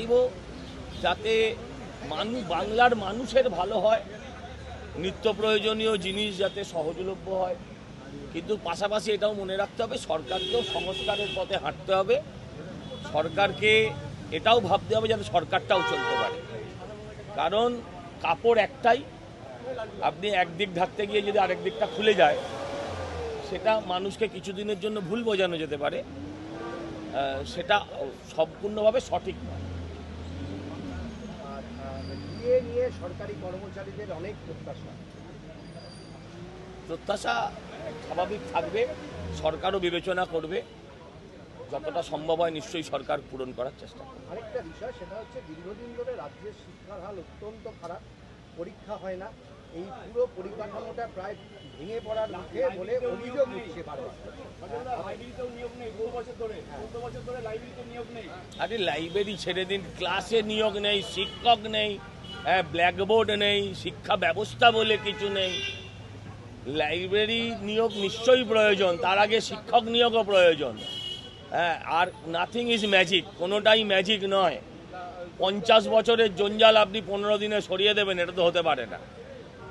চাইবো যাতে বাংলার মানুষের ভালো হয়, নিত্য প্রয়োজনীয় জিনিস যাতে সহজলভ্য হয়, কিন্তু পাশাপাশি এটাও মনে রাখতে হবে সরকারকেও সংস্কারের পথে হাঁটতে হবে। সরকারকে এটাও ভাবতে হবে যাতে সরকারটাও চলতে পারে, কারণ কাপড় একটাই, আপনি একদিক ঢাকতে গিয়ে যদি আরেক দিকটা খুলে যায় সেটা মানুষকে কিছুদিনের জন্য ভুল বোঝানো যেতে পারে, সেটা সম্পূর্ণভাবে সঠিক নয়। নিয়ে সরকারি কর্মচারীদের অনেক প্রত্যাশা স্বাভাবিক থাকবে, সরকারও বিবেচনা করবে, যতটা সম্ভব হয় নিশ্চয়ই সরকার পূরণ করার চেষ্টা করবে। আরেকটা বিষয় সেটা হচ্ছে দীর্ঘদিন ধরে রাজ্যের শিক্ষার হাল অত্যন্ত খারাপ, পরীক্ষা হয় না, এই পুরো পরিকাঠামোটা প্রায় ভেঙে পড়ার মুখে বলে অভিযোগ উঠছে বারবার। আরে লাইব্রেরি ছেড়ে দিন, ক্লাসে নিয়োগ নেই, শিক্ষক নেই, ব্ল্যাকবোর্ড নেই, শিক্ষা ব্যবস্থা বলে কিছু নেই। লাইব্রেরি নিয়োগ নিশ্চয়ই প্রয়োজন, তার আগে শিক্ষক নিয়োগও প্রয়োজন। আর নাথিং ইজ ম্যাজিক, কোনোটাই ম্যাজিক নয়। 50 বছরের জঞ্জাল আপনি 15 দিনে সরিয়ে দেবেন, এটা তো হতে পারে না।